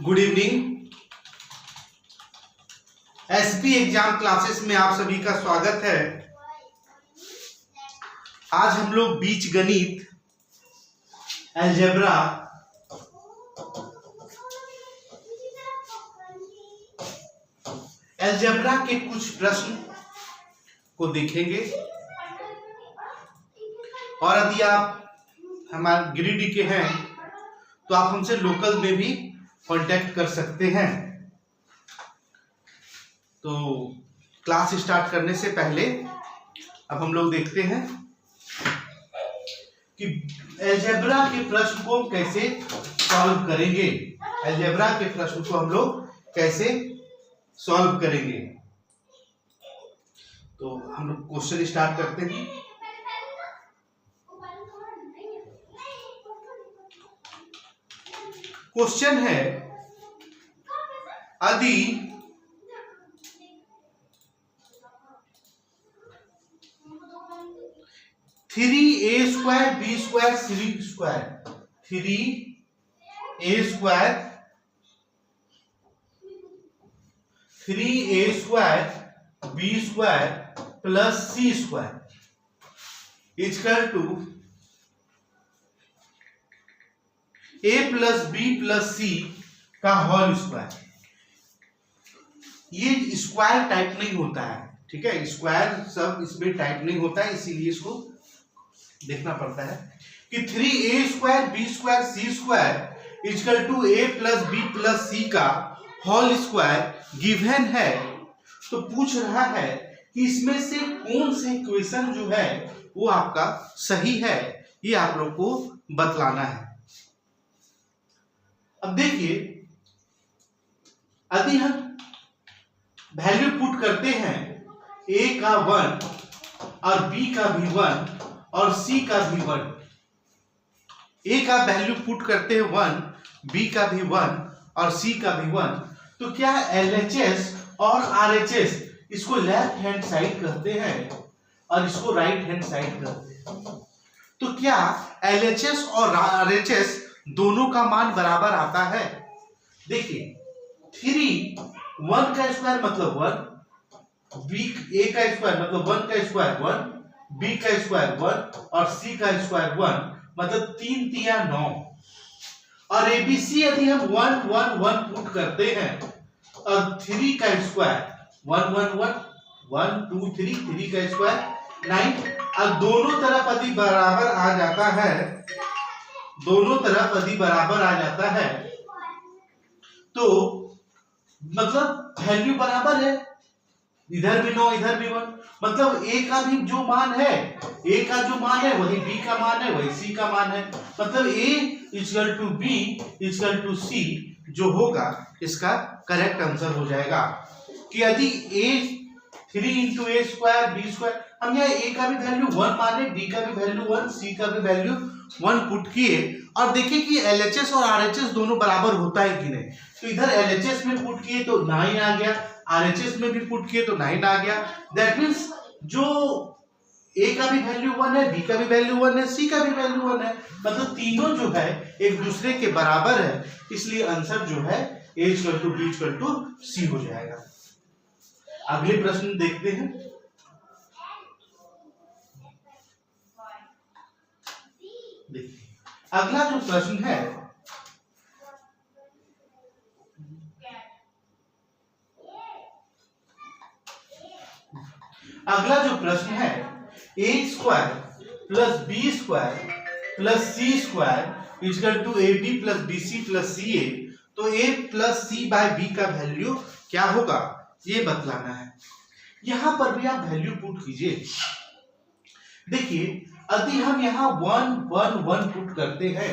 Good evening. SP exam classes में आप सभी का स्वागत है। आज हम लोग बीजगणित, अलजेब्रा, के कुछ प्रश्न को देखेंगे और यदि आप हमारे गिरिडीह के हैं तो आप हमसे लोकल में भी कांटेक्ट कर सकते हैं। तो क्लास स्टार्ट करने से पहले अब हम लोग देखते हैं कि अलजेब्रा के प्रश्न को कैसे सॉल्व करेंगे। अलजेब्रा के प्रश्न को हम लोग कैसे सॉल्व करेंगे। तो हम लोग क्वेश्चन स्टार्ट करते हैं। क्वेश्चन है, यदि three a square B square c square, three a square B square plus C square equal to a plus b plus c का होल स्क्वायर। ये स्क्वायर टाइप नहीं होता है, ठीक है। स्क्वायर सब इसमें टाइप नहीं होता है, इसीलिए इसको देखना पड़ता है कि three a square B square c square equal to a plus b plus c का होल स्क्वायर गिवन है। तो पूछ रहा है कि इसमें से कौन से इक्वेशन जो है वो आपका सही है, ये आप लोग को बतलाना है। अब देखिए, यदि हम वैल्यू पुट करते हैं a का 1 और b का भी 1 और c का भी 1, a का वैल्यू पुट करते हैं 1, b का भी 1 और c का भी 1, तो क्या LHS और RHS इसको लेफ्ट हैंड साइड करते हैं और इसको राइट हैंड साइड करते हैं। तो क्या LHS और RHS दोनों का मान बराबर आता है? देखिए, 3 1 का स्क्वायर मतलब 1, b a का स्क्वायर मतलब 1 का स्क्वायर 1, b का स्क्वायर 1 और c का स्क्वायर 1 मतलब 3 तिया 9। और ABC यदि हम 1 1 1 पुट करते हैं और 3 का स्क्वायर 1 1 1 1 2 3 3 का स्क्वायर 9, और दोनों तरफ यदि बराबर आ जाता है, दोनों तरफ यदि बराबर आ जाता है तो मतलब वैल्यू बराबर है, इधर भी 9 इधर भी 1, मतलब a का भी जो मान है, a का जो मान है वही b का मान है, वही c का मान है। मतलब a equal to b equal to c जो होगा इसका करेक्ट आंसर हो जाएगा। कि यदि a 3 into A square B square, हम यहाँ a का भी वैल्यू 1 माने, b का भी वैल्यू 1, c का भी वैल्यू 1 पुट किए और देखिए कि LHS और RHS दोनों बराबर होता है कि नहीं। तो इधर LHS में पुट किए तो 9 आ गया, RHS में भी पुट किए तो 9 आ गया। दैट मीन्स जो A का भी वैल्यू 1 है, B का भी वैल्यू 1 है, C का भी वैल्यू 1 है, मतलब तीनों जो है एक दूसरे के बराबर है, इसलिए आंसर जो है A equal to B equal to C हो जाएगा। अगले प्रश्न देखते हैं। देखिए, अगला जो प्रश्न है, अगला जो प्रश्न है a square plus B square plus C square equal to ab plus bc plus ca, तो a plus c by b का वैल्यू क्या होगा ये बतलाना है। यहां पर भी आप वैल्यू पुट कीजिए। देखिए, यदि हम यहाँ 1 1 1 पुट करते हैं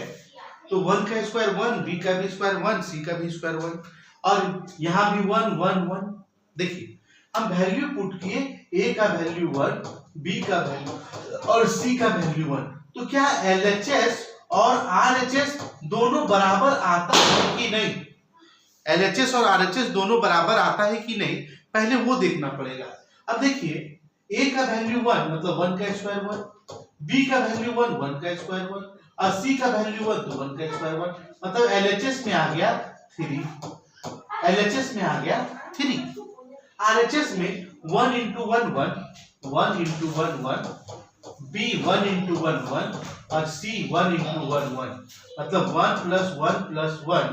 तो 1 का स्क्वायर 1, b का भी स्क्वायर 1, c का भी स्क्वायर 1 और यहाँ भी 1 1 1। देखिए, हम वैल्यू पुट किए, a का वैल्यू 1, b का वैल्यू और c का वैल्यू 1, तो क्या LHS और RHS दोनों बराबर आता है कि नहीं? LHS और RHS दोनों बराबर आता है कि नहीं, पहले वो देखना पड़ेगा। अब देखिए, a का वैल्यू 1 मतलब 1 का स्क्वायर 1, b का वैल्यू 1 1 का स्क्वायर 1 और c का वैल्यू 1 तो 1 का स्क्वायर 1, मतलब LHS में आ गया 3, LHS में आ गया 3, RHS में 1 into 1 1, 1 into 1 1, B 1 into 1 1 और C 1 into 1 1, मतलब 1 plus 1 plus 1,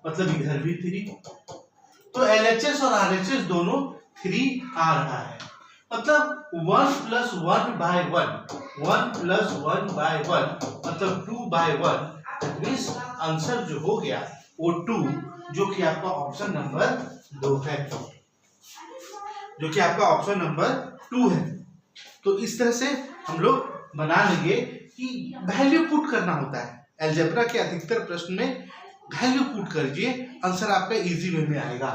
मतलब इधर भी 3। तो LHS और RHS दोनों 3 आ रहा है, मतलब 1 plus 1 by 1, 1 plus 1 by 1, मतलब 2 by 1। मीन्स आंसर जो हो गया वो 2, जो कि आपका ऑप्शन नंबर 2 है, जो कि आपका ऑप्शन नंबर 2 है। तो इस तरह से हम लोग बना लेंगे कि वैल्यू पुट करना होता है। अलजेब्रा के अधिकतर प्रश्न में वैल्यू पुट करिए, आंसर आपका इजी वे में आएगा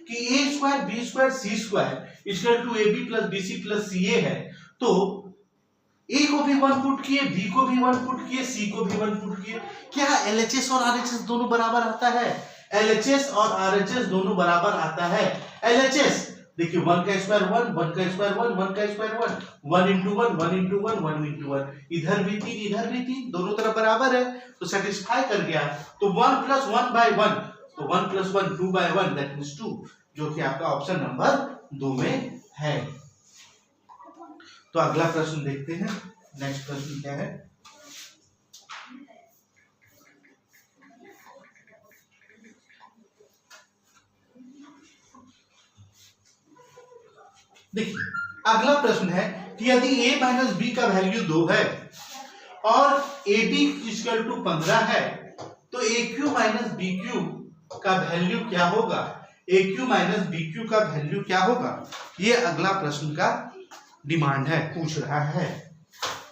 कि a square b square c square equal to ab plus bc plus ca है। तो a को भी 1 पुट किए, b को भी 1 पुट किए, c को भी 1 पुट किए। क्या LHS और RHS दोनों बराबर आता है? LHS और RHS दोनों बराबर आता है। LHS देखिए 1 का स्क्वायर 1, 1 का स्क्वायर 1, 1 का स्क्वायर 1, 1 into 1, 1 into 1, 1 into 1, इधर भी 3, इधर भी 3, दोनों तरफ बराबर है, तो सेटिस्फाई कर गया। तो 1 plus 1 by 1, तो 1 plus 1 2 by 1, दैट मींस 2, जो कि आपका ऑप्शन नंबर 2 में है। तो अगला प्रश्न देखते हैं, नेक्स्ट प्रश्न क्या है। देखिए अगला प्रश्न है कि यदि a माइनस बी का वैल्यू 2 है और ab इक्वल टू 15 है, तो aq माइनस bq का वैल्यू क्या होगा? aq माइनस bq का वैल्यू क्या होगा? ये अगला प्रश्न का डिमांड है, पूछ रहा है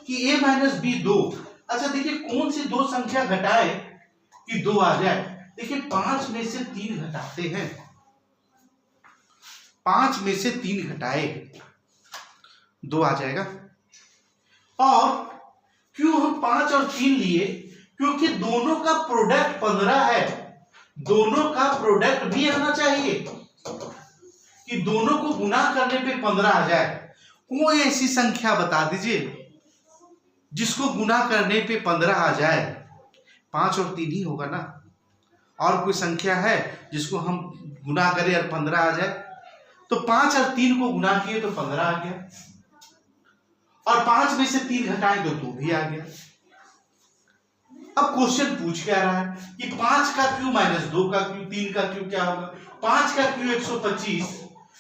कि a माइनस बी 2। अच्छा देखिए कौन सी दो संख्या घटाए कि 2 आ जाए। देखिए 5 में से 3 घटाते हैं, 5 में से 3 घटाए 2 आ जाएगा। और क्यों हम 5 और 3 लिए? क्योंकि दोनों का प्रोडक्ट 15 है, दोनों का प्रोडक्ट भी आना चाहिए कि दोनों को गुना करने पे 15 आ जाए। कोई ऐसी संख्या बता दीजिए जिसको गुना करने पे 15 आ जाए। 5 और 3 ही होगा ना, और कोई संख्या है जिसको हम गुना करें और 15 आ जाए? तो 5 और 3 को गुना किए तो 15 आ गया, और 5 में से 3 घटाएं तो 2 भी आ गया। अब क्वेश्चन पूछ क्या रहा है कि 5 का क्यू माइनस 2 का क्यू, 3 का क्यू क्या होगा? 5 का क्यू 125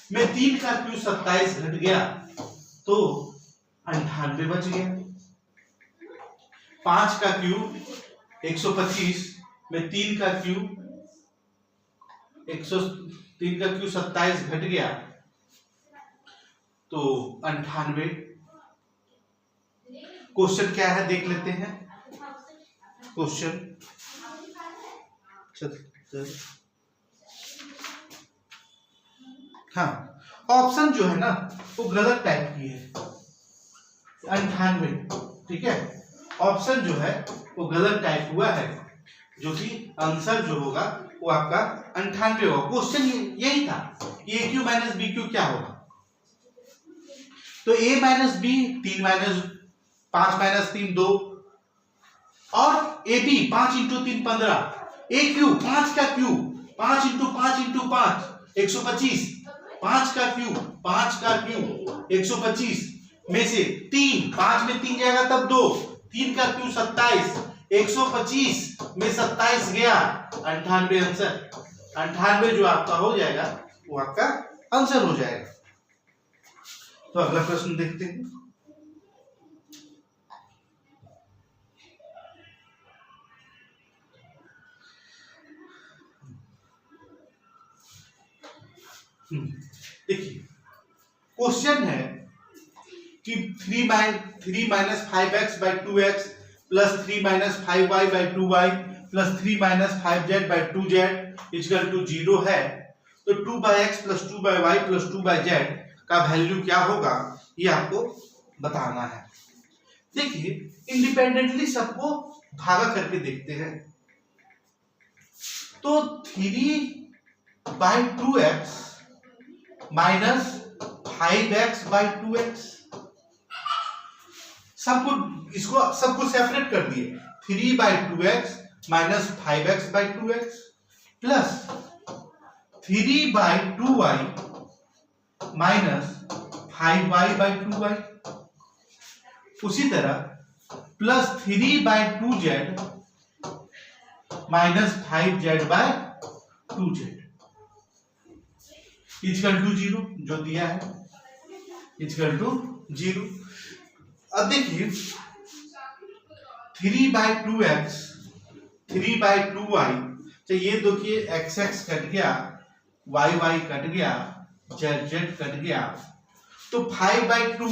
में 3 का क्यू 27 घट गया तो 98 बच गया। 5 का क्यू 125 में 3 का क्यू 27 घट गया तो 98। क्वेश्चन क्या है देख लेते हैं। क्वेश्चन हाँ, ऑप्शन जो है ना वो गलत टाइप की है, 98, ठीक है। ऑप्शन जो है वो गलत टाइप हुआ है, जो कि आंसर जो होगा वो आपका 98 होगा। क्वेश्चन यही था कि A cube minus B cube क्या होगा। तो a minus B 3 minus 5 minus 3 2, और A B 5 into 3 15, A cube 5 का क्यू 5 इंटू 5 इंटू 5 125, 5 का क्यू 125 में से 3, 5 में 3 जाएगा तब 2, 3 का क्यू 27, 125 में 27 गया 98 आंसर। 98 जो आपका हो जाएगा वो आपका आंसर हो जाएगा। तो अगला प्रश्न देखते हैं। देखिए क्वेश्चन है कि 3 minus 5x by 2x plus 3 minus 5y by 2y plus 3 minus 5z by 2z equal to 0 है। तो 2/x plus 2/y plus 2/z का वैल्यू क्या होगा ये आपको बताना है। देखिए इंडिपेंडेंटली सबको भागा करके देखते हैं। तो 3/2x minus 5x by 2x, सबको सेपरेट कर दिए। 3/2x minus 5x by 2x plus 3/2y minus 5y/2y, उसी तरह plus 3/2z minus 5z/2z equal to 0, जो दिया है इक्वल टू 0। अब देखिए 3/2x 3/2y, तो ये देखिए x कट गया, y कट गया, z कट गया, तो 5/2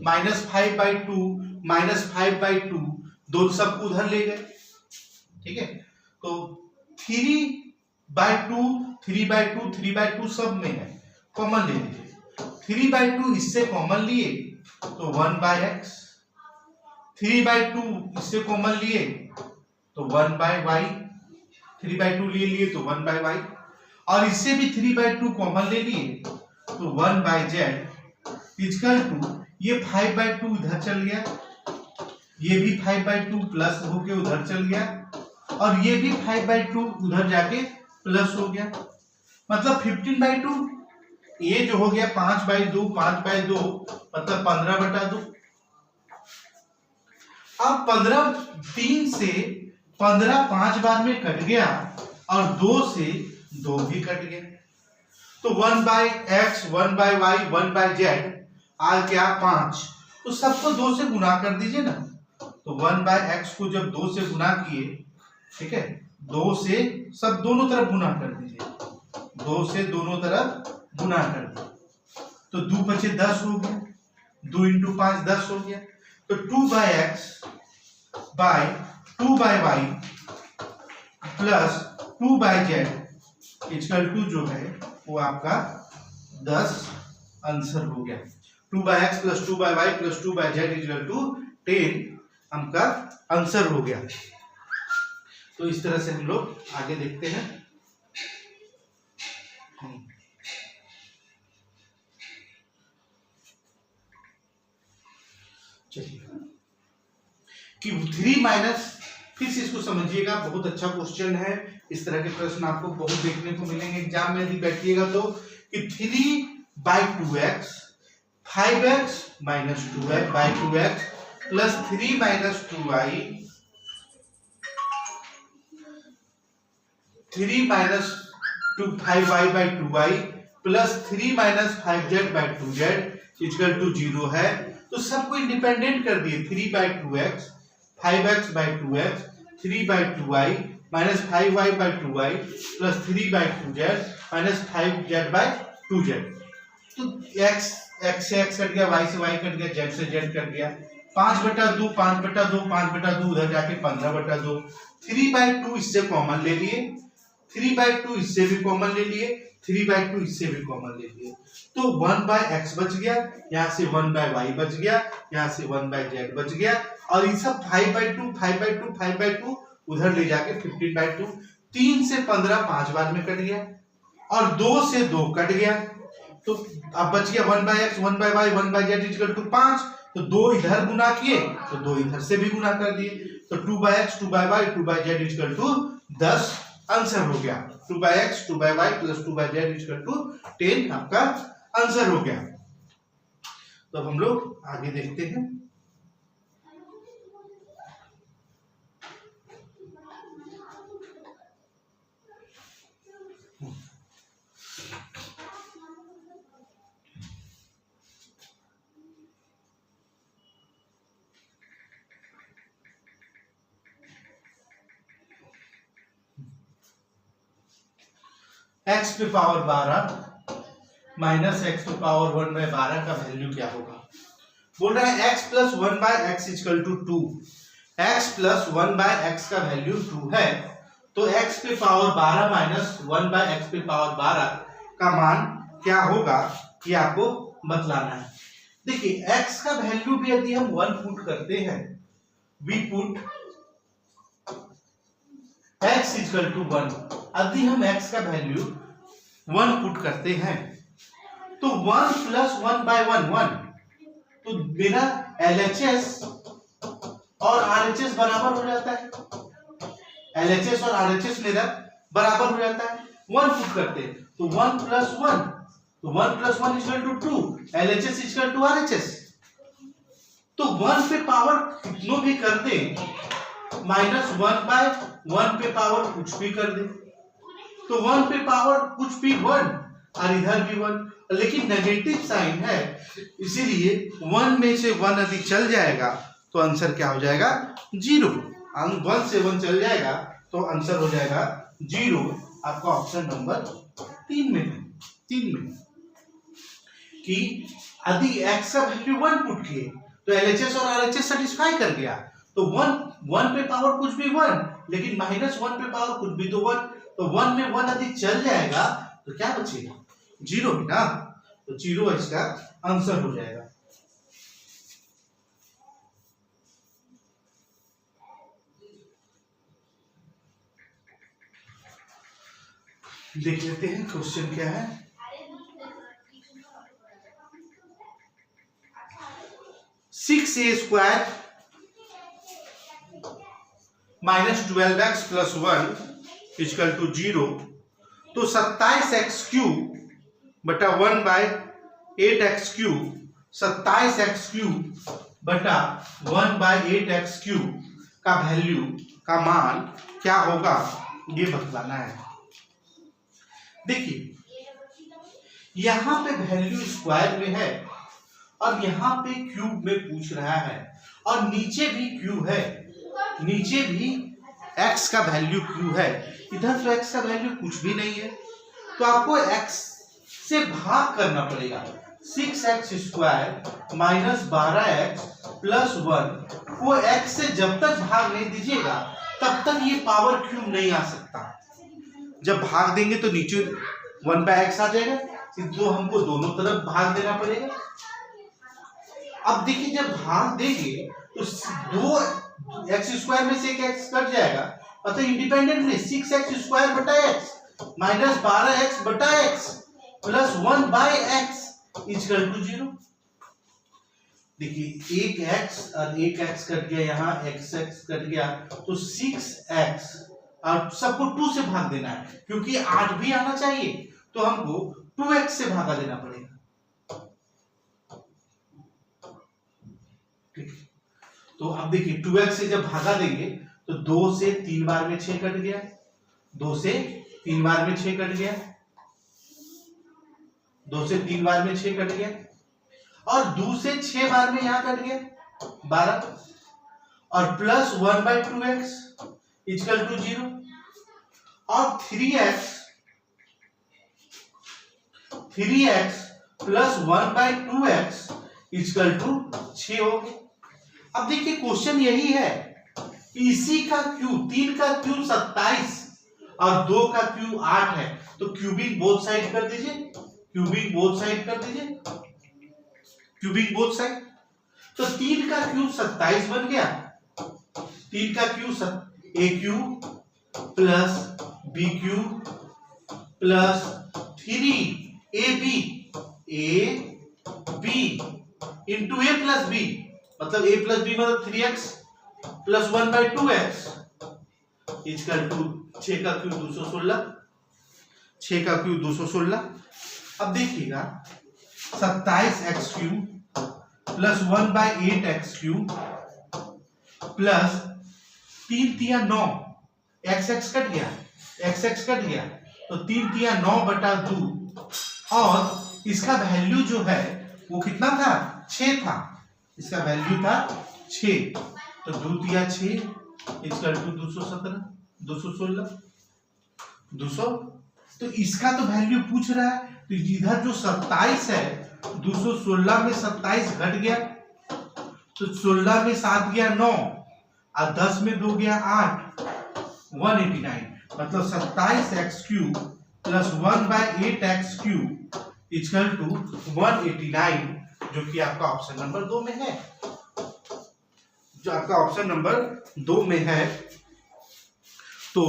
माइनस 5/2 माइनस 5/2 दोनों सबको उधर ले गए, ठीक है। तो 3/2 3/2 3/2 सब में है, कॉमन ले लीजिए। 3/2 इससे कॉमन लिए तो 1/x, 3/2 इससे कॉमन लिए तो 1/y, 3/2 लिए तो 1/y, और इससे भी 3/2 कॉमन ले लिए तो 1/z इक्वल टू, ये 5/2 इधर चल गया, ये भी 5/2 प्लस होके उधर चल गया, और ये भी 5/2 उधर जाके प्लस हो गया, मतलब 15/2, ये जो हो गया 5/2 5/2 मतलब 15/2। अब 15 3 से 15 5 बार में कट गया, और 2 से 2 भी कट गया, तो 1/x 1/y 1/z आ गया 5, तो सबको 2 से गुना कर दीजिए ना, तो 1/x को जब 2 से गुना किए, ठीक है, 2 से सब दोनों तरफ गुना कर दीजिए, 2 से दोनों तरफ गुना कर दिए, तो 2 बचे 10 हो गया, 2 × 5 10 हो गया, तो 2/x bye 2/y plus 2/z equal to जो है वो आपका 10 आंसर हो गया। 2/x plus 2/y plus 2/z equal to 10 हमका आंसर हो गया। तो इस तरह से हम लोग आगे देखते हैं। चलिए कि 3 माइनस, फिर से इसको समझिएगा, बहुत अच्छा क्वेश्चन है। इस तरह के प्रश्न आपको बहुत देखने को मिलेंगे एग्जाम में, यदि बैठिएगा तो, कि 3/2x 5x minus 2x plus 3 minus 2y 3 minus 5y/2y plus 3 minus 5z/2z equal to 0 है। तो सबको इंडिपेंडेंट कर दिए, 3/2x 5x/2x 3/2y minus 5y/2y plus 3/2z minus 5z/2z। तो x से x कट गया, y से y कट गया, z से z कट गया, 5/2 5/2 5/2 उधर जाके 15/2, 3/2 इससे कॉमन ले लिए, 3/2 इससे भी कॉमन ले लिए, 3/2 इससे भी कॉमन ले लिए, तो 1/x बच गया, यहाँ से 1/y बच गया, यहाँ से 1/z बच गया, और ये सब 5/2 5/2 5/2 उधर ले जाके 15/2। 3 से 15 5 बार में कट गया, और 2 से 2 कट गया, तो अब बच गया 1/x 1/y 1/z equal to 5। तो 2 इधर गुना किए तो 2 इधर से भी गुना कर दिए, तो 2/x 2/y 2/z equal to 10 answer हो गया। 2/x 2/y plus 2/z equal to 10 आपका आंसर हो गया। तो हम लोग आगे देखते हैं। x पे पावर 12 माइनस x पे पावर 1/12 का वैल्यू क्या होगा। बोल रहा है x plus 1/x equal to 2, x plus 1/x का वैल्यू 2 है, तो x पे पावर 12 माइनस 1/x पे पावर 12 का मान क्या होगा, ये आपको बतलाना है। देखिए x का वैल्यू भी यदि हम 1 पुट करते हैं, we put x equal to 1, यदि हम x का वैल्यू 1 पुट करते हैं तो 1 प्लस 1/1 1, तो मेरा LHS और RHS बराबर हो जाता है। LHS और RHS मेरा बराबर हो जाता है 1 पुट करते हैं तो 1 प्लस 1, तो 1 plus 1 equal to 2, LHS equal to RHS। तो 1 पे पावर कितनों भी कर दे, -1 बाय 1 पे पावर कुछ भी कर दे, तो 1 पे पावर कुछ भी 1 और इधर भी 1, लेकिन नेगेटिव साइन है इसीलिए 1 में से 1 यदि चल जाएगा तो आंसर क्या हो जाएगा 0। 1 से 1 चल जाएगा तो आंसर हो जाएगा 0। आपका ऑप्शन नंबर 3 में है, 3 में कि यदि x का वैल्यू 1 पुट किए तो LHS और RHS सेटिस्फाई कर गया, तो 1 पे पावर कुछ भी 1, लेकिन -1 पे पावर कुछ भी तो 1, तो 1 में 1 यदि चल जाएगा तो क्या बचेगा 0 ही ना, तो 0 इसका आंसर हो जाएगा। देख लेते हैं क्वेश्चन क्या है। (6a² -12x + 1 = 0, तो 27x³ बटा 1/8x³ 27x³ बटा 1/8x³ का वैल्यू का मान क्या होगा ये बतलाना है। देखिए यहां पे वैल्यू स्क्वायर में है और यहाँ पे क्यूब में पूछ रहा है और नीचे भी क्यूब है, नीचे भी x का वैल्यू क्यूब है, इधर तो x का वैल्यू कुछ भी नहीं है, तो आपको x से भाग करना पड़ेगा। 6x² -12x + 1 को x से जब तक भाग नहीं दीजिएगा तब तक ये पावर क्यूब नहीं आ सकता। जब भाग देंगे तो नीचे 1/x आ जाएगा, तो हमको दोनों तरफ भाग देना पड़ेगा। अब देखिए जब भाग देंगे तो 2x² में से एक x कट जाएगा, अतः इंडिपेंडेंटली 6x² बटा x -12x बटा x प्लस 1/x = 0। देखिए एक x और एक x कट गया, यहाँ x कट गया, तो 6x और सबको 2 से भाग देना है क्योंकि 8 भी आना चाहिए, तो हमको 2x से भागा देना पड़ेगा। तो अब देखिए 2x से जब भागा देंगे तो 2 से 3 बार में 6 कट गया, 2 से 3 बार में 6 कट गया, 2 से 3 बार में 6 कट गया, और 2 से 6 बार में यहां कट गया 12, और प्लस 1/2x = 0, और 3x प्लस 1/2x = 6 हो गया। अब देखिए क्वेश्चन यही है, इसी का क्यूब 3 का क्यूब 27 और 2 का क्यूब 8 है, तो क्यूबिंग बोथ साइड कर दीजिए, क्यूबिंग बोथ साइड कर दीजिए, क्यूबिंग बोथ साइड, तो 3 का क्यूब 27 बन गया, 3 का cube a³ plus b³ plus 3ab into a plus b, मतलब a प्लस b मतलब 3x प्लस 1/2x = 6 का क्यूब 216, 6 का क्यूब 216। अब देखिएगा 27x³ प्लस 1/8x³ प्लस 3 तिया 9, x कट गया, x कट गया, तो 3 तिया 9/2, और इसका वैल्यू जो है वो कितना था 6 था, इसका वैल्यू था 6, तो 2 तिया 6 = 217, 216, 200, तो इसका तो वैल्यू पूछ रहा है, तो इधर जो 27 है 216 में 27 घट गया, तो 16 में 7 गया 9 और 10 में 2 गया 8, 189, मतलब 27x³ प्लस 1/8x³ = 189, जो कि आपका ऑप्शन नंबर 2 में है, जो आपका ऑप्शन नंबर 2 में है। तो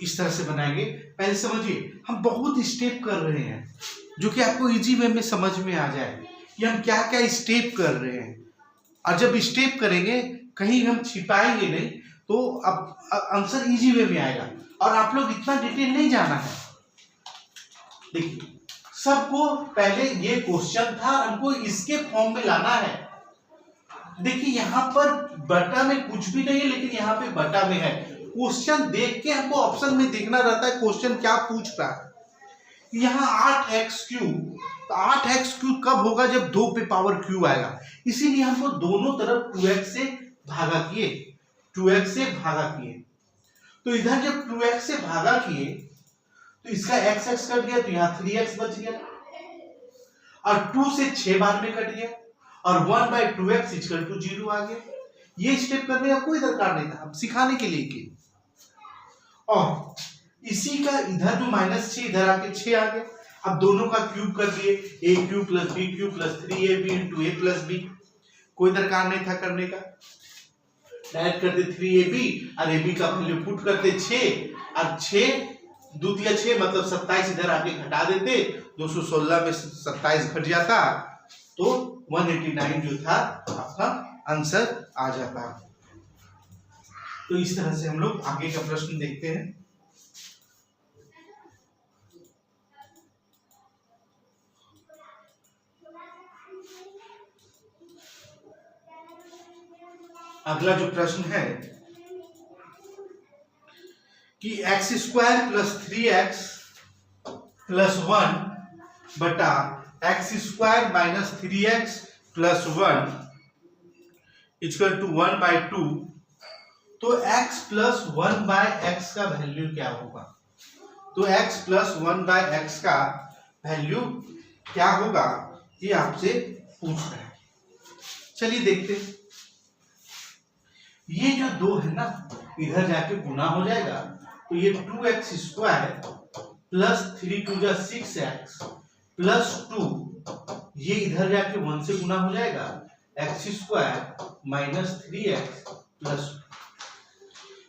इस तरह से बनाएंगे। पहले समझिए हम बहुत स्टेप कर रहे हैं जो कि आपको इजी वे में समझ में आ जाए कि हम क्या क्या स्टेप कर रहे हैं, और जब स्टेप करेंगे कहीं हम छिपाएंगे नहीं, तो अब आंसर इजी वे में आएगा और आप लोग इतना डिटेल नहीं जाना है। देखिए सबको पहले ये क्वेश्चन था, हमको इसके फॉर्म में लाना है। देखिए यहाँ पर बटा में कुछ भी नहीं है, लेकिन यहाँ पे बटा में है। क्वेश्चन देख के हमको ऑप्शन में देखना रहता है क्वेश्चन क्या पूछ रहा है। यहाँ 8x3, तो 8x3 कब होगा जब 2 पे पावर क्यू आएगा, इसीलिए हमको दोनों तरफ 2x से भागा किए, 2x से भागा किए। तो इधर जब 2x से भागा किए तो इसका x कट गया, तो यहाँ 3x बच गया और 2 से 6 बार में कट गया और 1/2x इक्वल टू 0 आ गया। ये स्टेप करने का कोई दरकार नहीं था, अब सिखाने के लिए किए। और इसी का इधर जो -6 इधर आके 6 आ गया। अब दोनों का क्यूब कर दिए, a cube plus b cube plus 3ab into a plus b। कोई दरकार नहीं था करने का, डायरेक्ट करते 3ab और ab का वैल्यू पुट करते 6 और 6 दूतिया 6 मतलब 27 इधर आके घटा देते, 216 में 27 घट जाता तो 189 जो था आपका आंसर आ जाता। तो इस तरह से हम लोग आगे का प्रश्न देखते हैं। अगला जो प्रश्न है कि x² प्लस 3x प्लस 1 बटा x² minus 3x plus 1 equal to 1/2, तो x प्लस 1/x का वैल्यू क्या होगा? तो x प्लस 1/x का वैल्यू क्या होगा ये आपसे पूछ रहा है। चलिए देखते हैं। ये जो 2 है ना इधर जाके गुना हो जाएगा, तो ये 2x² प्लस 3 2 जा 6x प्लस 2, ये इधर जाके 1 से गुना हो जाएगा, x² माइनस 3x प्लस।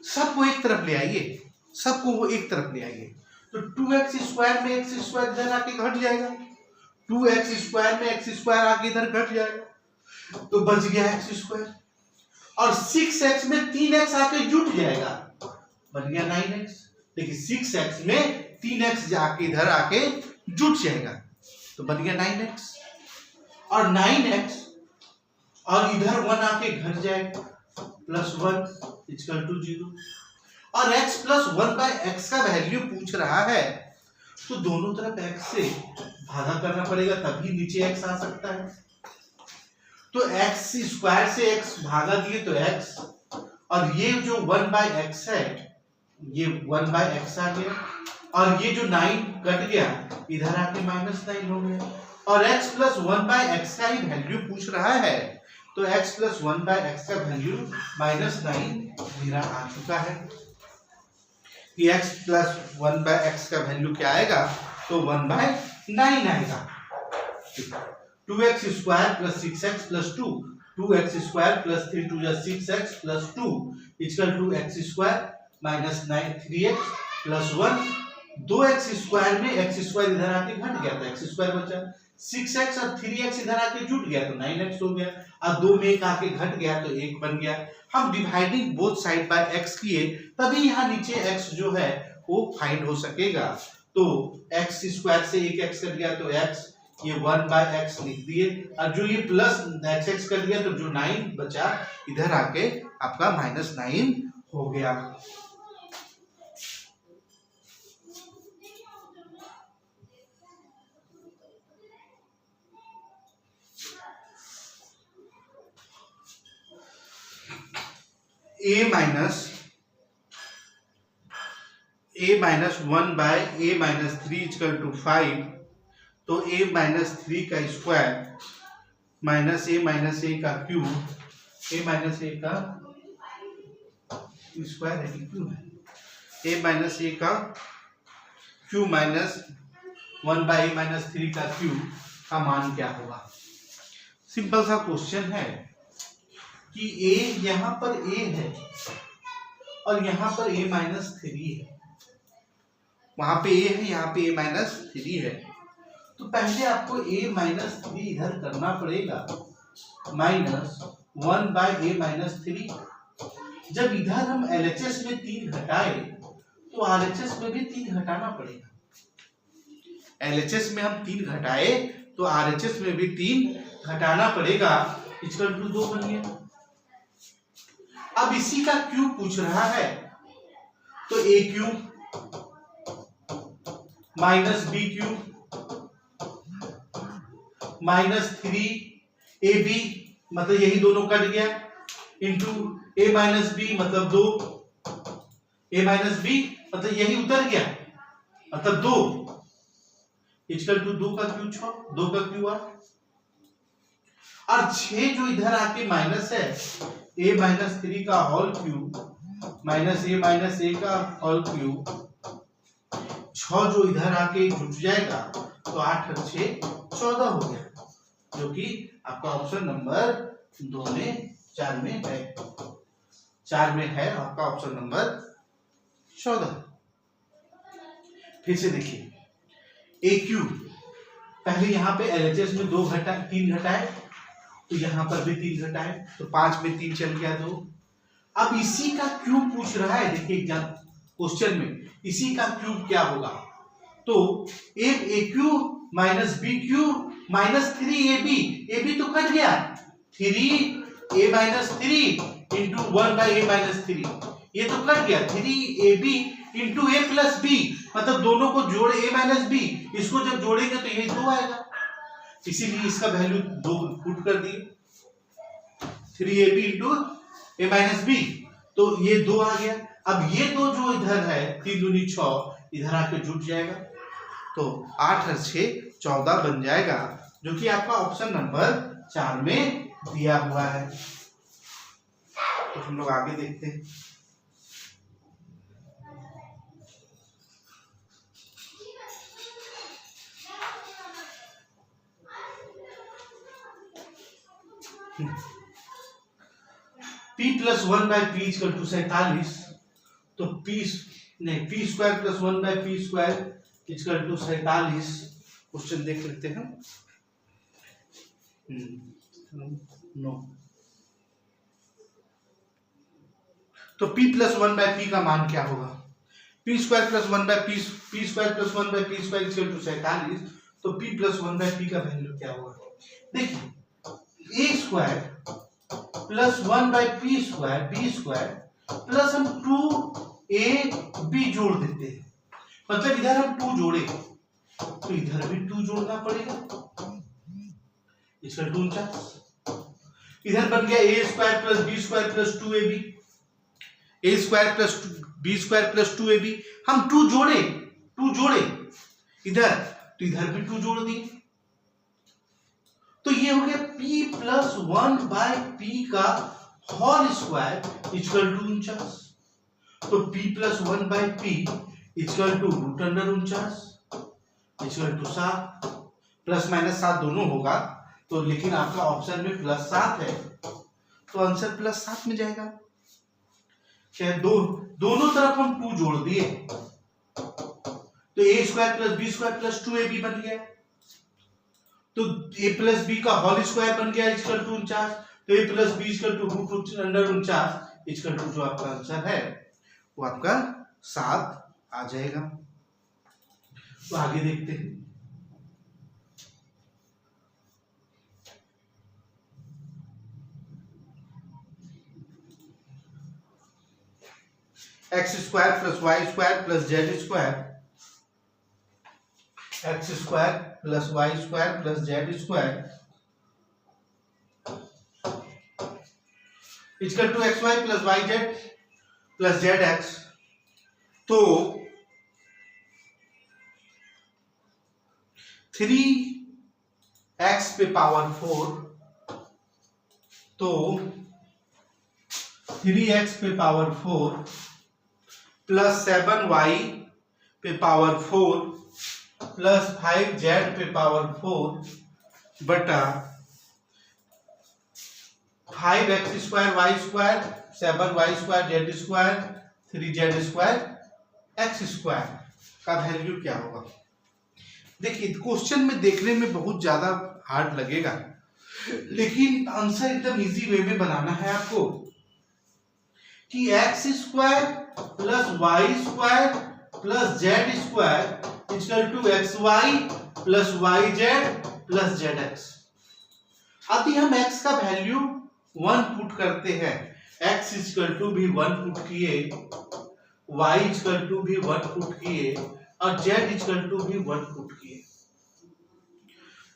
सबको एक तरफ ले आइए, सबको वो एक तरफ ले आइए। तो 2x² में x² इधर आके घट जाएगा, 2x² में x² आके इधर घट जाएगा, तो बच गया x²। और 6x में 3x आके जुट जाएगा, बन गया 9x। देखिए 6x में 3x जाके इधर आके जुट जाएगा, तो बन गया 9x। और 9x और इधर 1 आके घट जाएगा, प्लस 1 इक्वल टू 0। और x प्लस 1/x का वैल्यू पूछ रहा है, तो दोनों तरफ x से भागा करना पड़ेगा, तभी नीचे x आ सकता है। तो x² से x भागा दिए तो x, और ये जो 1/x है ये 1/x आ गया, और ये जो 9 कट गया इधर आके -9 हो गया। और x प्लस 1/x का ही वैल्यू पूछ रहा है, तो x प्लस 1/x का वैल्यू -9 मेरा आ चुका है। कि x प्लस 1/x का वैल्यू क्या आएगा, तो 1/9 आएगा। 2x² plus 6x plus 2, 2x² plus 3 2 जा 6x plus 2 equal to x² minus 3x plus 1। 2x² में x² इधर आके घट गया था, x² बचा, 6x और 3x इधर आके जुट गया तो 9x हो गया, और 2 में 1 आके घट गया तो 1 बन गया। हम dividing both side by x किए, तभी यहाँ नीचे x जो है वो फाइंड हो सकेगा। तो x² से 1x कट गया तो x, ये 1/x लिख दिए, और जो ये प्लस x कर दिया तो जो 9 बचा इधर आके आपका -9 हो गया। a minus 1/a minus 3 इक्वल टू 5, तो a minus 3 का square minus a minus a का क्यूब, a minus a का स्क्वायर है कि क्यूब है, a minus a का क्यूब माइनस 1/a minus 3 का क्यूब का मान क्या होगा। सिंपल सा क्वेश्चन है कि a यहाँ पर a है और यहाँ पर a minus 3 है, वहां पे a है, यहाँ पे a minus 3 है, तो पहले आपको a minus 3 इधर करना पड़ेगा, -1/a minus 3, जब इधर हम LHS में 3 घटाए तो RHS में भी 3 घटाना पड़ेगा। LHS में हम 3 घटाए तो RHS में भी 3 घटाना पड़ेगा। इक्वल टू 2 बन गया। अब इसी का क्यूब पूछ रहा है तो a cube minus b cube minus 3ab मतलब यही दोनों कट गया इंटू a माइनस बी मतलब 2, a माइनस बी मतलब यही उतर गया मतलब 2 इक्वल टू 2 का क्यूब 6, 2 का क्यूब 8 और 6 जो इधर आके माइनस है a माइनस 3 का होल क्यूब माइनस a का होल क्यूब 6 जो इधर आके जुट जाएगा तो 8 और 6 14 हो गया, जो कि आपका ऑप्शन नंबर 2 में 4 में है, 4 में है आपका ऑप्शन नंबर 14। फिर से देखिए a क्यूब पहले यहाँ पे LHS में 3 घटाए तो यहाँ पर भी 3 घटाए तो 5 में 3 चल गया 2। अब इसी का क्यूब पूछ रहा है, देखिए एग्जाम क्वेश्चन में इसी का क्यूब क्या होगा तो a cube minus b cube minus 3ab तो कट गया 3a minus 3 into 1 by a minus 3 ये तो कट गया 3ab into a plus b मतलब दोनों को जोड़े a माइनस b इसको जब जोड़ेंगे तो यही 2 आएगा, इसीलिए इसका वैल्यू 2 पुट कर दिए 3ab into a minus b तो ये 2 आ गया। अब ये 2 जो इधर है 3 दूनी 6 इधर आके जुट जाएगा तो 8 और 6 14 बन जाएगा, जो कि आपका ऑप्शन नंबर 4 में दिया हुआ है। तो हम लोग आगे देखते हैं। p plus 1 by P equal to 47 तो p square plus 1 by P square equal to 47 question देख लेते हैं। नो तो p प्लस 1 बाई पी का मान क्या होगा p square plus 1 by P square plus 1 by P square equal to 47 तो p प्लस 1 बाई पी का वैल्यू क्या होगा। देखिए a square plus 1 by P square B square plus हम 2ab जोड़ देते हैं, मतलब इधर हम 2 जोड़े तो इधर भी 2 जोड़ना पड़ेगा इसका 49 इधर बन गया a square plus B square plus 2ab a square plus B square plus 2ab हम 2 जोड़े इधर तो इधर भी 2 जोड़ दिए तो ये हो गया p प्लस 1 बाई पी का होल स्क्वायर इक्वल टू 49 तो p plus 1 by P equal to root under 49 equal to 7 plus minus 7 दोनों होगा तो लेकिन आपका ऑप्शन में प्लस 7 है तो आंसर प्लस 7 में जाएगा। क्या दोनों तरफ हम 2 जोड़ दिए तो a square plus B square plus 2ab बन गया तो a प्लस बी का होल स्क्वायर बन गया इक्वल टू 49 तो a plus B equal to root under 49 equal to जो आपका आंसर है वो आपका 7 आ जाएगा। तो आगे देखते हैं। X square plus Y square plus Z square X square plus Y square plus Z square equal to X Y plus Y Z plus Z X तो 3x पे पावर 4 तो 3x पे पावर 4 प्लस 7y पे power 4 plus 5z पे power 4 बटा 5x square Y square 7y square Z square 3z square X square का value क्या होगा। देखिए क्वेश्चन में देखने में बहुत ज्यादा हार्ड लगेगा लेकिन आंसर एकदम इजी वे में बनाना है आपको कि X square plus Y square plus Z square equal to X Y plus Y Z plus Z X. अभी हम x का वैल्यू 1 पुट करते हैं, x इक्वल टू भी 1 पुट किए, y इक्वल टू भी 1 पुट किए और z इक्वल टू भी 1 पुट किए।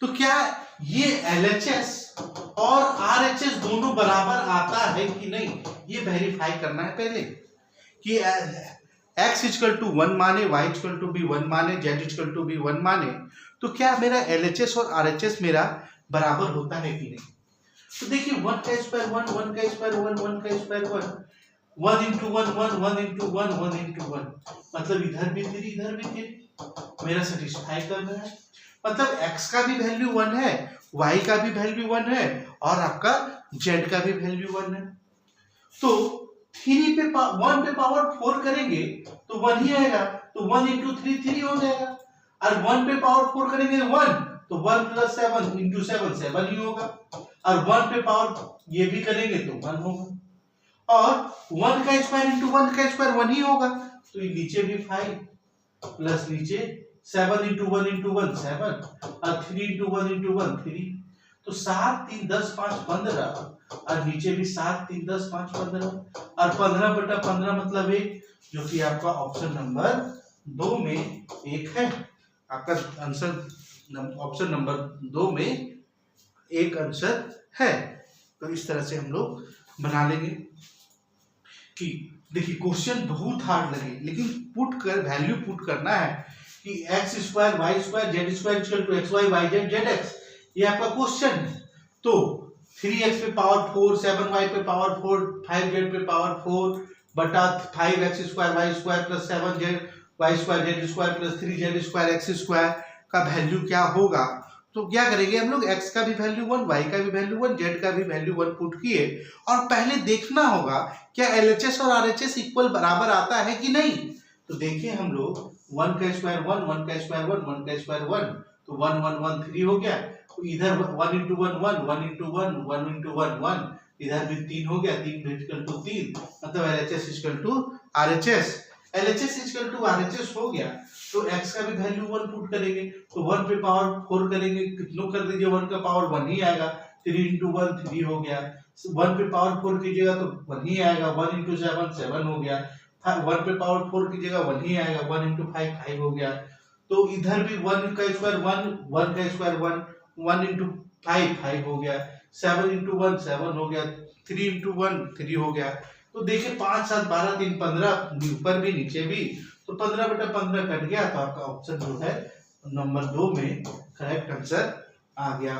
तो क्या ये LHS और RHS दोनों बराबर आता है कि नहीं, ये वेरीफाई करना है पहले कि x इक्वल टू 1 माने, y इक्वल टू भी 1 माने, z इक्वल टू भी 1 माने, तो क्या मेरा LHS और RHS मेरा बराबर होता है कि नहीं। तो देखिए 1 का स्क्वायर 1, 1 का स्क्वायर 1, 1 का स्क्वायर 1, 1 into 1 1, 1 into 1 1 into 1, मतलब इधर भी 3 इधर भी 3, मेरा सेटिस्फाई कर रहा है। मतलब x का भी वैल्यू 1 है, y का भी वैल्यू 1 है और आपका z का भी वैल्यू 1 है। तो 3 पे 1 पे पावर 4 करेंगे तो 1 ही आएगा, तो 1 into 3 3 हो जाएगा, और 1 पे पावर 4 करेंगे 1, तो 1 plus 7 into 7 7 ही होगा, और 1 पे पावर ये भी करेंगे तो 1 होगा, और 1 का स्क्वायर into 1 का स्क्वायर 1 ही होगा, तो ये नीचे भी 5 प्लस नीचे 7 into 1 into 1 7 और 3 into 1 into 1 3, तो 7 3 10 5 15 और नीचे भी 7 3 10 5 15 और 15/15 मतलब 1, जो कि आपका ऑप्शन नंबर 2 में 1 है। आपका आंसर ऑप्शन नंबर 2 में 1 आंसर है। तो इस तरह से हम लोग बना लेंगे कि देखिए क्वेश्चन बहुत हार्ड लगे, लेकिन पुट कर वैल्यू पुट करना है कि X square Y square Z square equal to X Y Y Z Z X, ये आपका क्वेश्चन है। तो 3x पे पावर 4, 7y पे पावर 4, 5z पे पावर 4 बटा 5x square Y square plus 7z Y square Z square plus 3z square X square का value क्या होगा। तो क्या करेंगे हम लोग, x का भी वैल्यू 1, y का भी वैल्यू 1, z का भी वैल्यू 1 पुट किए, और पहले देखना होगा क्या LHS और RHS इक्वल बराबर आता है कि नहीं। तो देखिए हम लोग 1 का स्क्वायर 1, 1 का स्क्वायर 1, 1 का स्क्वायर 1, तो 1 1 1 3 हो गया, तो इधर 1 into 1 1, 1 into 1 1 into 1 1, इधर भी 3 हो गया, 3 इक्वल टू 3, मतलब LHS equal to RHS, LHS equal to RHS हो गया। तो x का भी वैल्यू 1 पुट करेंगे, तो 1 पे पावर 4 करेंगे, कितनों कर दीजिए, 1 का पावर 1 ही आएगा, 3 into 1 3 हो गया, 1 पे पावर 4 कीजिएगा तो 1 ही आएगा, 1 into 7 7 हो गया, 1 पे पावर 4 कीजिएगा 1 ही आएगा, 1 into 5 5 हो गया, तो इधर भी 1 का स्क्वायर 1, 1 का स्क्वायर 1, 1 into 5 5 हो गया, 7 into 1 7 हो गया, 3 into 1 3 हो गया। तो देखिए 5 7 12 3 15, ऊपर भी नीचे भी, तो 15/15 कट गया, तो आपका ऑप्शन जो है नंबर 2 में करेक्ट आंसर आ गया।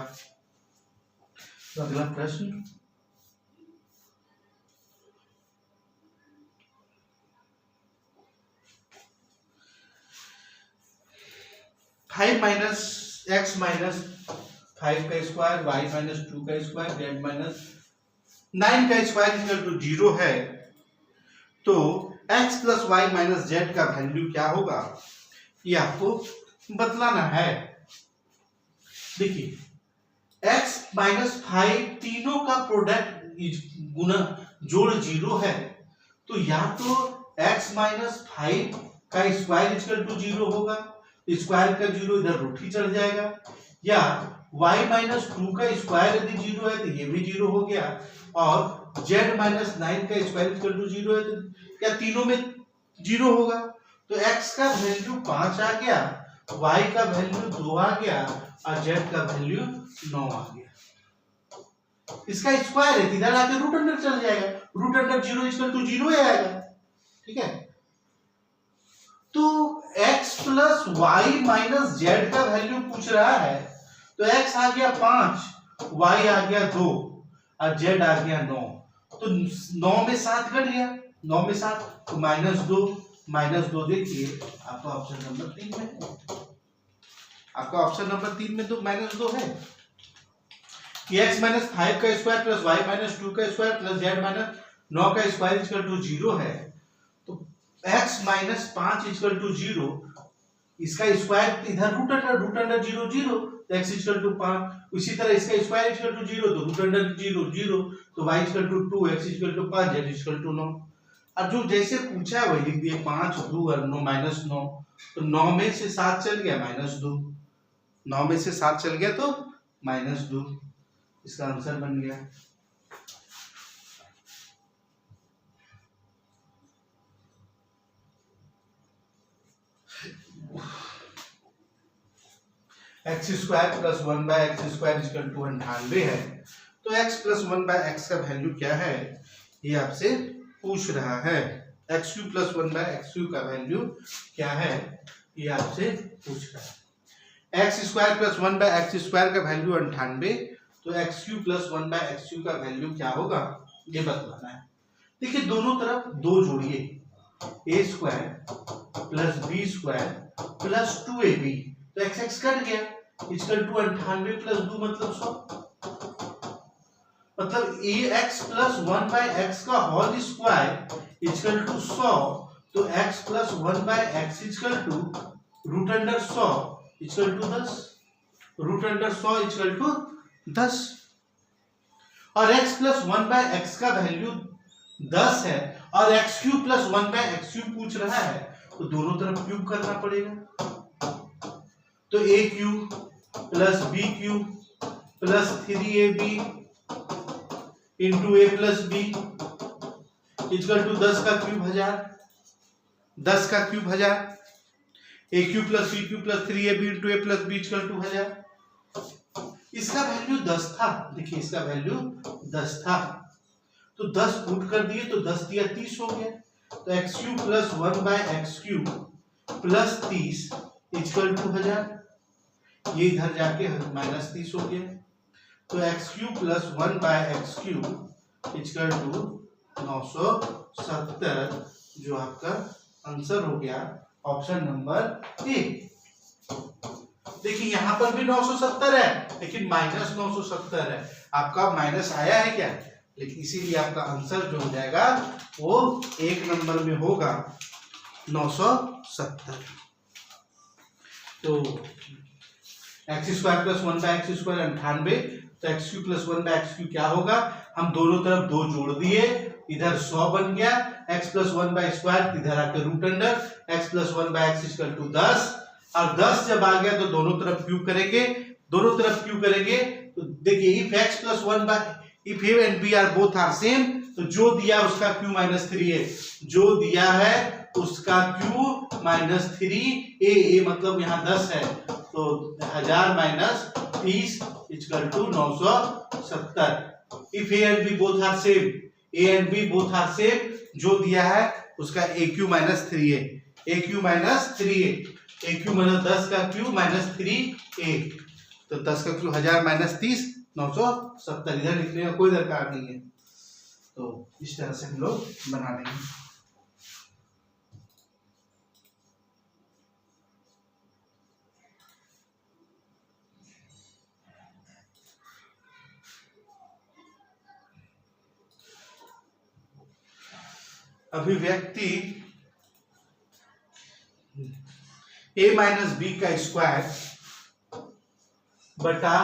तो अगला प्रश्न, फाइव माइनस एक्स माइनस 5 का स्क्वायर, y माइनस 2 का स्क्वायर, z माइनस 9 का स्क्वायर इक्वल टू 0 है, तो x plus Y minus Z का वैल्यू क्या होगा, ये आपको बतलाना है। देखिए x माइनस 5 तीनों का प्रोडक्ट गुना जोड़ 0 है, तो या तो x माइनस 5 का स्क्वायर इक्वल टू 0 होगा, स्क्वायर का 0 इधर रूट ही चढ़ जाएगा, या y माइनस 2 का स्क्वायर यदि 0 है तो ये भी 0 हो गया, और z माइनस 9 का स्क्वायर इक्वल टू 0 है तो क्या तीनों में 0 होगा। तो x का वैल्यू 5 आ गया, y का वैल्यू 2 आ गया और z का वैल्यू 9 आ गया। इसका स्क्वायर है, इधर आके रूट अंडर चल जाएगा, रूट अंडर 0 इक्वल टू 0 ही आएगा, ठीक है। तो x plus Y minus Z का वैल्यू पूछ रहा है, तो x आ गया 5, y आ गया 2 और z आ गया 9, तो 9 में 7 घट गया, 9 में 7 तो -2 देखिए आपका ऑप्शन नंबर 3 में, आपका ऑप्शन नंबर 3 में तो -2 है कि x माइनस 5 का स्क्वायर प्लस y माइनस 2 का स्क्वायर प्लस z माइनस 9 का स्क्वायर इक्वल टू 0 है, तो x माइनस 5 इक्वल टू 0, इसका स्क्वायर इधर रूट अंडर 0 0, तो x इक्वल टू 5, उसी तरह इसका स्क्वायर इक्वल टू 0 तो रूट अंडर 0 0, तो y equal to 2, x equal to 5, z equal to 9, और जो जैसे पूछा है वही लिख दिए, 5 2 और 9 -9, तो 9 में से 7 चल गया -2, 9 में से 7 चल गया तो -2, इसका आंसर बन गया। X square plus 1/x² equal to 98 है, तो x प्लस 1/x का वैल्यू क्या है ये आपसे पूछ रहा है। x³ प्लस 1/x³ का वैल्यू क्या है ये आपसे पूछ रहा है। एक्स स्क्वायर प्लस 1/x² का वैल्यू 98, तो x³ प्लस 1/x³ का वैल्यू क्या होगा ये बतलाना है। देखिए दोनों तरफ 2 जोड़िए, a² plus b² plus 2ab, तो x कट गया, इक्वल टू 98 प्लस 2 मतलब 100, मतलब ax प्लस 1/x का होल स्क्वायर इक्वल टू 100, तो x plus 1/x equal to √100 equal to 10, √100 equal to 10, और x प्लस 1/x का वैल्यू 10 है और x³ प्लस 1/x³ पूछ रहा है, तो दोनों तरफ क्यूब करना पड़ेगा, तो a³ plus b³ plus 3ab into a plus b equal to 10 का क्यूब 1000, 10 का cube 1000, a³ plus b³ plus 3ab into a plus b equal to 1000। इसका वैल्यू 10 था, देखिए इसका वैल्यू 10 था, तो 10 पुट कर दिए तो 10 दिया 30 हो गया, तो x³ plus 1/x³ plus 30 equal to 1000, ये इधर जाके -30 हो गया, तो x³ plus 1/x³ equal to 970, जो आपका आंसर हो गया ऑप्शन नंबर ए। देखिए यहां पर भी 970 है लेकिन -970 है, आपका माइनस आया है क्या, लेकिन इसीलिए आपका आंसर जो हो जाएगा वो 1 नंबर में होगा 970। तो x² प्लस 1/x² 98, तो x³ प्लस 1/x³ क्या होगा, हम दोनों तरफ 2 जोड़ दिए, इधर 100 बन गया, x प्लस 1/² इधर आकर √अंडर, x plus 1/x equal to 10, और 10 जब आ गया तो दोनों तरफ क्यूब करेंगे, दोनों तरफ क्यूब करेंगे तो देखिए if x plus 1/if a and b are both are same, तो जो दिया उसका q -3 है, जो दिया है उसका q -3a, मतलब यहाँ 10 है, तो 1000 - 30 equal to 970। If a and b both are same, a and b both are same, जो दिया है उसका aq -3a, aq -3a, aq मतलब 10 का q -3a, तो 10 का q 1000 - 30 970, इधर लिखने का कोई दरकार नहीं है, तो इस तरह से हम लोग बना देंगे। अभिव्यक्ति a माइनस बी का स्क्वायर बटा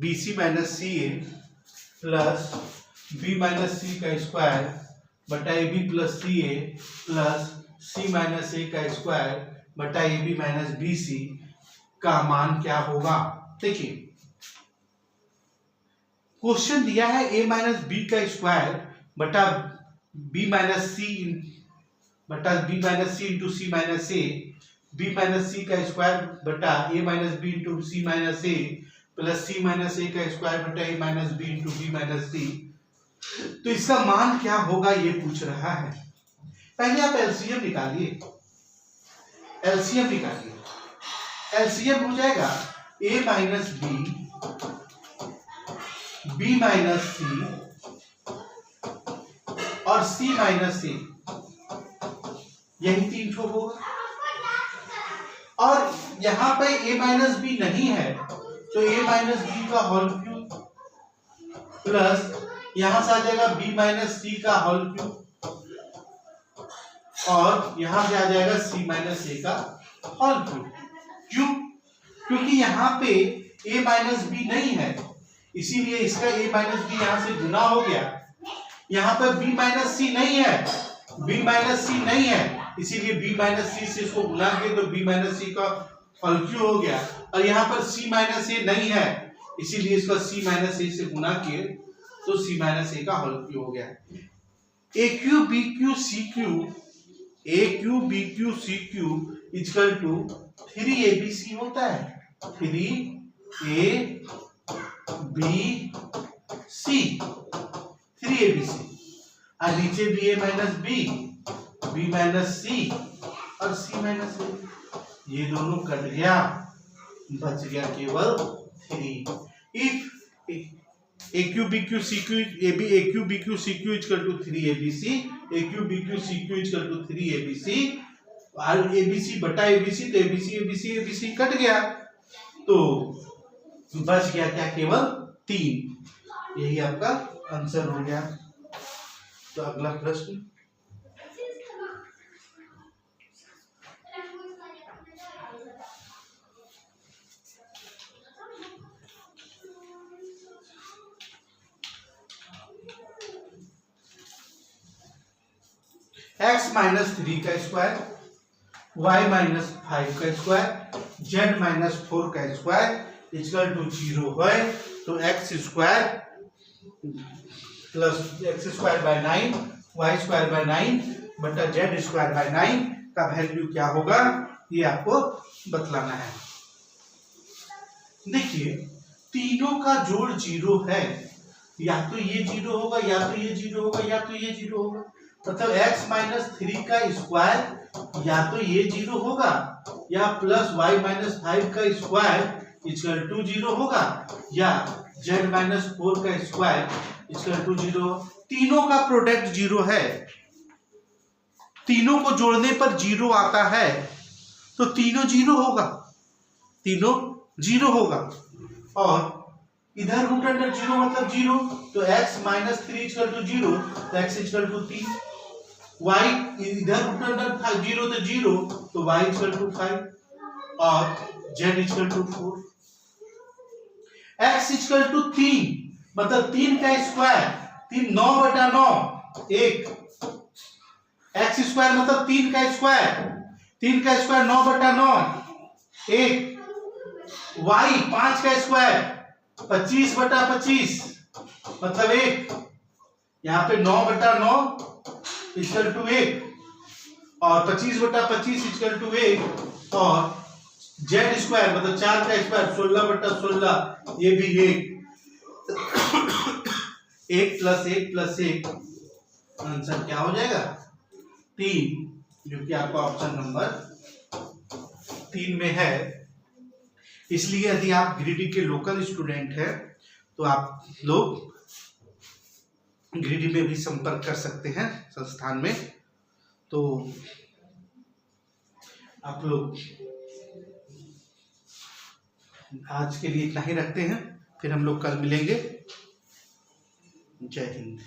bc माइनस सी ए प्लस b माइनस सी का स्क्वायर बटा ab plus C A plus c minus A का स्क्वायर बटा ab माइनस बी सी का मान क्या होगा। देखिए क्वेश्चन दिया है a माइनस बी का स्क्वायर बटा b minus C into C minus A, b minus C का स्क्वायर बटा a minus B into C minus A plus c minus A का स्क्वायर बटा a minus B into b minus C, तो इसका मान क्या होगा ये पूछ रहा है। पहले आप एलसीएम निकालिए, एलसीएम निकालिए, एलसीएम हो जाएगा a minus B, b minus C और c माइनस ए, यही 3 ठो होगा, और यहां पे a माइनस बी नहीं है तो a माइनस बी का होल क्यूब प्लस यहां से आ जाएगा b माइनस सी का होल क्यूब और यहां से आ जाएगा c माइनस ए का होल क्यूब। क्यों? क्योंकि यहां पे a माइनस बी नहीं है, इसीलिए इसका a माइनस बी यहां से गुना हो गया यहाँ पर b माइनस सी नहीं है, b माइनस सी नहीं है, इसीलिए b माइनस सी से इसको गुना किए तो b माइनस सी का होल क्यू हो गया। और यहाँ पर c माइनस ए नहीं है, इसीलिए इसका c माइनस ए से गुना किए तो c माइनस ए का होल क्यू हो गया। A cube B cube C cube, A cube B cube C cube equal to 3abc होता है। 3abc 3abc और नीचे भी a minus B, b minus C और c माइनस ए, ये दोनों कट गया, बच गया केवल 3। If A cube B cube C cube A cube B cube C cube equal to 3abc, A cube B cube C cube equal to 3abc और abc बटा abc, तो abc कट गया, तो बच गया क्या, केवल 3। यही आपका आंसर हो गया। तो अगला प्रश्न, x माइनस 3 का स्क्वायर, y माइनस 5 का स्क्वायर, z माइनस 4 का स्क्वायर इक्वल टू 0 है, तो x square plus x square by 9, y square by 9 बटा z स्क्वायर बाय 9 का वैल्यू क्या होगा, ये आपको बतलाना है। देखिए तीनों का जोड़ 0 है, या तो ये 0 होगा, या तो ये 0 होगा, या तो ये 0 होगा, मतलब x माइनस 3 का स्क्वायर या तो ये 0 होगा या प्लस y माइनस 5 का स्क्वायर इक्वल टू 0 होगा, या z माइनस 4 का स्क्वायर इक्वल टू 0। तीनों का प्रोडक्ट 0 है, तीनों को जोड़ने पर 0 आता है, तो तीनों 0 होगा, तीनों 0 होगा। और इधर रूट अंडर 0 मतलब 0, तो x माइनस 3 इक्वल टू 0, तो x इक्वल टू 3, y इधर रूट अंडर 0 तो 0, तो y इक्वल टू 5 और z equal to 4। x equal to 3 मतलब 3 का स्क्वायर, 3 9 बटा 9 1, x स्क्वायर मतलब 3 का स्क्वायर, 3 का स्क्वायर 9 बटा 9 1, y 5 का स्क्वायर 25 बटा 25 मतलब 1, यहाँ पे 9 बटा 9 इक्वल टू 1 और 25 बटा 25 इक्वल टू 1 और z स्क्वायर मतलब 4 का स्क्वायर 16 बटा 16 ये भी 1 1 प्लस 1 प्लस 1 आंसर क्या हो जाएगा 3, जो कि आपका ऑप्शन नंबर 3 में है। इसलिए यदि आप गिरिडीह के लोकल स्टूडेंट हैं तो आप लोग गिरिडीह में भी संपर्क कर सकते हैं संस्थान में। तो आप लोग आज के लिए इतना ही रखते हैं, फिर हम लोग कल मिलेंगे। जय हिंद।